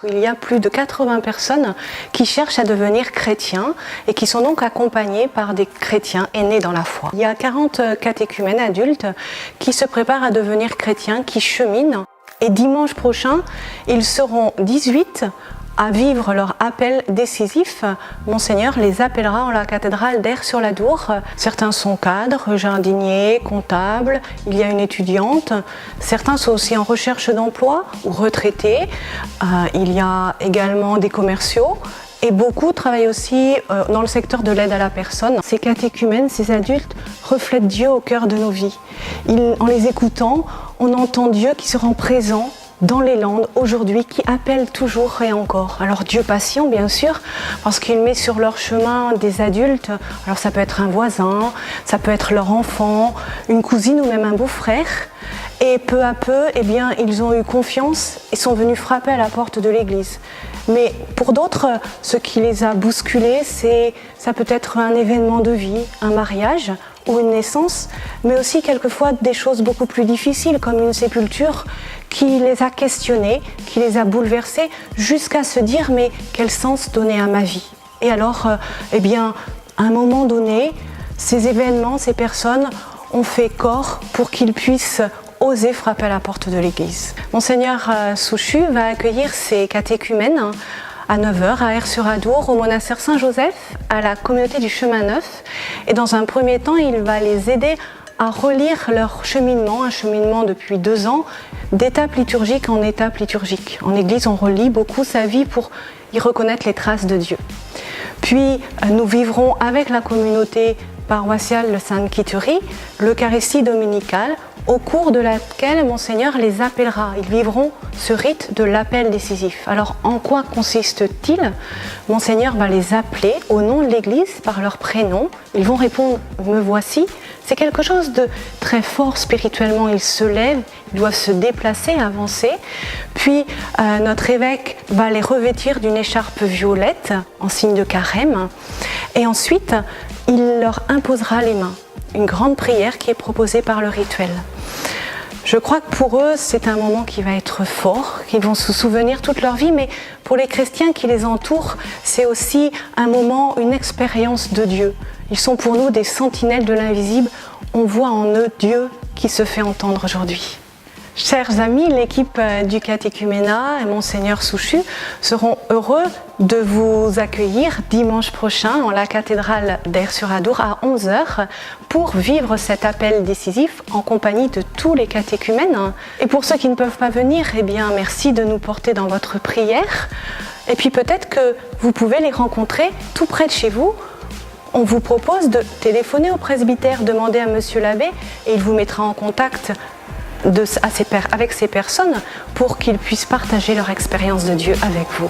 Il y a plus de 80 personnes qui cherchent à devenir chrétiens et qui sont donc accompagnées par des chrétiens aînés dans la foi. Il y a 40 catéchumènes adultes qui se préparent à devenir chrétiens, qui cheminent. Et dimanche prochain, ils seront 18 à vivre leur appel décisif. Monseigneur les appellera en la cathédrale d'Aire-sur-la-Dour. Certains sont cadres, jardiniers, comptables, il y a une étudiante. Certains sont aussi en recherche d'emploi ou retraités. Il y a également des commerciaux. Et beaucoup travaillent aussi dans le secteur de l'aide à la personne. Ces catéchumènes, ces adultes, reflètent Dieu au cœur de nos vies. En les écoutant, on entend Dieu qui se rend présent dans les Landes aujourd'hui, qui appelle toujours et encore. Alors Dieu patient bien sûr, parce qu'il met sur leur chemin des adultes. Alors ça peut être un voisin, ça peut être leur enfant, une cousine ou même un beau-frère. Et peu à peu, eh bien, ils ont eu confiance et sont venus frapper à la porte de l'église. Mais pour d'autres, ce qui les a bousculés, ça peut être un événement de vie, un mariage ou une naissance, mais aussi quelquefois des choses beaucoup plus difficiles, comme une sépulture qui les a questionnés, qui les a bouleversés, jusqu'à se dire « mais quel sens donner à ma vie ?» Et alors, eh bien, à un moment donné, ces événements, ces personnes ont fait corps pour qu'ils puissent oser frapper à la porte de l'église. Monseigneur Souchu va accueillir ces catéchumènes à 9h à Aire-sur-la-Dour, au monastère Saint-Joseph, à la communauté du Chemin Neuf. Et dans un premier temps, il va les aider à relire leur cheminement, un cheminement depuis 2 ans, d'étape liturgique en étape liturgique. En église, on relit beaucoup sa vie pour y reconnaître les traces de Dieu. Puis, nous vivrons avec la communauté paroissiale de Sainte-Quitterie l'Eucharistie dominicale, au cours de laquelle Monseigneur les appellera. Ils vivront ce rite de l'appel décisif. Alors, en quoi consiste-t-il? Monseigneur va les appeler au nom de l'Église par leur prénom. Ils vont répondre « me voici ». C'est quelque chose de très fort spirituellement. Ils se lèvent, ils doivent se déplacer, avancer. Puis, notre évêque va les revêtir d'une écharpe violette en signe de carême. Et ensuite, il leur imposera les mains. Une grande prière qui est proposée par le rituel. Je crois que pour eux, c'est un moment qui va être fort, qu'ils vont se souvenir toute leur vie, mais pour les chrétiens qui les entourent, c'est aussi un moment, une expérience de Dieu. Ils sont pour nous des sentinelles de l'invisible. On voit en eux Dieu qui se fait entendre aujourd'hui. Chers amis, l'équipe du catéchuménat et Monseigneur Souchu seront heureux de vous accueillir dimanche prochain en la cathédrale d'Aire-sur-la-Dour à 11h pour vivre cet appel décisif en compagnie de tous les catéchumènes. Et pour ceux qui ne peuvent pas venir, eh bien, merci de nous porter dans votre prière. Et puis peut-être que vous pouvez les rencontrer tout près de chez vous. On vous propose de téléphoner au presbytère, demander à Monsieur l'abbé et il vous mettra en contact avec ces personnes pour qu'ils puissent partager leur expérience de Dieu avec vous.